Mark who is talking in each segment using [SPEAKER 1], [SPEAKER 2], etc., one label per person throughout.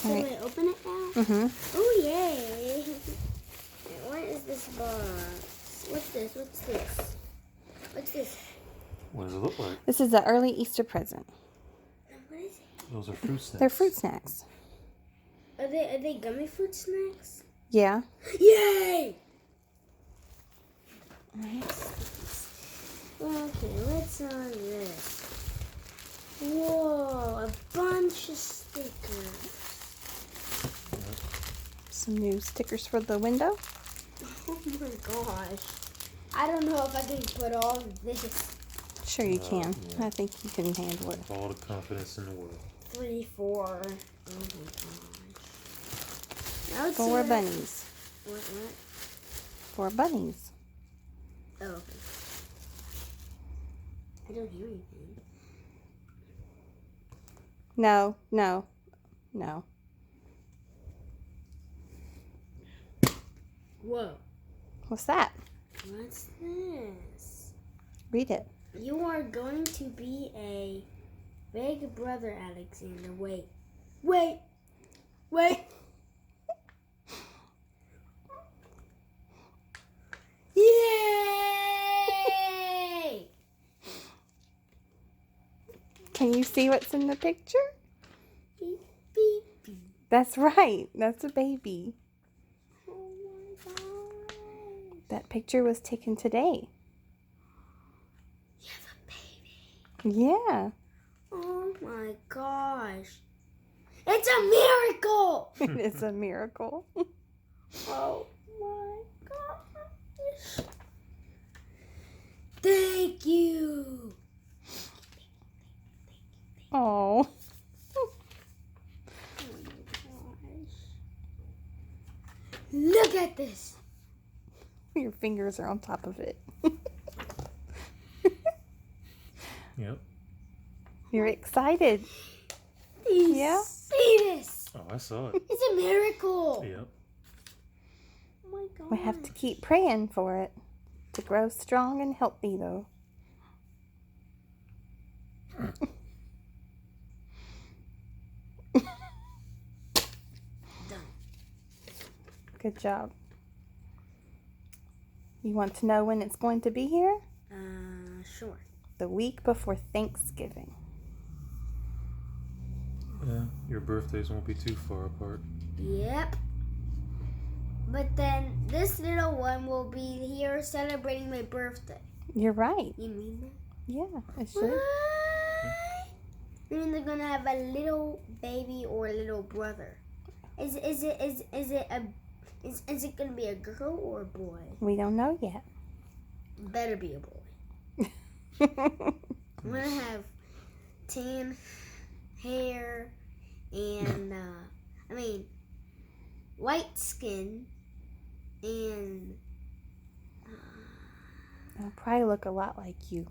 [SPEAKER 1] Should
[SPEAKER 2] Right.
[SPEAKER 1] we open it now?
[SPEAKER 2] Mm-hmm.
[SPEAKER 1] Oh, yay. What is this box? What's this? What's this? What's this?
[SPEAKER 3] What does it look like?
[SPEAKER 2] This is an early Easter present.
[SPEAKER 1] What is it?
[SPEAKER 3] Those are fruit snacks.
[SPEAKER 2] They're fruit snacks.
[SPEAKER 1] Are they gummy fruit snacks?
[SPEAKER 2] Yeah.
[SPEAKER 1] Yay!
[SPEAKER 2] Alright.
[SPEAKER 1] Okay, what's on this? Whoa, a bunch of stickers.
[SPEAKER 2] Some new stickers for the window.
[SPEAKER 1] Oh my gosh. I don't know if I can put all of this.
[SPEAKER 2] Sure you can.
[SPEAKER 3] yeah.
[SPEAKER 2] I think you can handle it.
[SPEAKER 3] With all the confidence in the world.
[SPEAKER 1] 3, 4. Oh my gosh. Now let's see
[SPEAKER 2] 4
[SPEAKER 1] what
[SPEAKER 2] bunnies.
[SPEAKER 1] What?
[SPEAKER 2] 4 bunnies.
[SPEAKER 1] Oh, okay. I don't hear anything.
[SPEAKER 2] No.
[SPEAKER 1] Whoa.
[SPEAKER 2] What's that?
[SPEAKER 1] What's this?
[SPEAKER 2] Read it.
[SPEAKER 1] You are going to be a big brother, Alexander. Wait. Yay!
[SPEAKER 2] Can you see what's in the picture?
[SPEAKER 1] Beep, beep, beep.
[SPEAKER 2] That's right. That's a baby.
[SPEAKER 1] Oh my gosh.
[SPEAKER 2] That picture was taken today.
[SPEAKER 1] You have a baby.
[SPEAKER 2] Yeah.
[SPEAKER 1] Oh my gosh. It's a miracle!
[SPEAKER 2] It's a miracle.
[SPEAKER 1] Oh my gosh. Thank you.
[SPEAKER 2] Oh.
[SPEAKER 1] Oh my gosh. Look at this.
[SPEAKER 2] Your fingers are on top of it.
[SPEAKER 3] Yep.
[SPEAKER 2] You're excited. Yeah?
[SPEAKER 1] See this?
[SPEAKER 3] Oh, I saw it.
[SPEAKER 1] It's a miracle.
[SPEAKER 3] Yep.
[SPEAKER 1] Oh my god.
[SPEAKER 2] We have to keep praying for it to grow strong and healthy, though.
[SPEAKER 1] Done.
[SPEAKER 2] Good job. You want to know when it's going to be here?
[SPEAKER 1] Sure.
[SPEAKER 2] The week before Thanksgiving.
[SPEAKER 3] Yeah. Your birthdays won't be too far apart.
[SPEAKER 1] Yep. But then this little one will be here celebrating my birthday.
[SPEAKER 2] You're right.
[SPEAKER 1] You mean that?
[SPEAKER 2] Yeah, it should.
[SPEAKER 1] What? You mean they're gonna have a little baby or a little brother? Is it gonna be a girl or a boy?
[SPEAKER 2] We don't know yet.
[SPEAKER 1] Better be a boy. I'm gonna have tan hair and white skin and
[SPEAKER 2] It'll probably look a lot like you.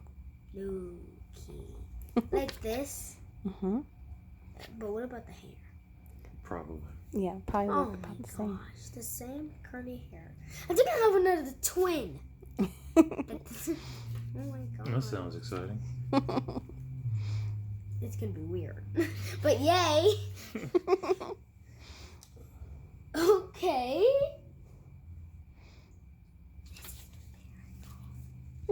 [SPEAKER 1] like this.
[SPEAKER 2] Mm-hmm.
[SPEAKER 1] But what about the hair?
[SPEAKER 3] Probably.
[SPEAKER 2] Yeah, probably
[SPEAKER 1] Oh
[SPEAKER 2] look
[SPEAKER 1] my
[SPEAKER 2] about the same.
[SPEAKER 1] gosh, the same curly hair. I think I have another twin. Oh my god.
[SPEAKER 3] That sounds exciting.
[SPEAKER 1] It's gonna be weird. But yay! Okay.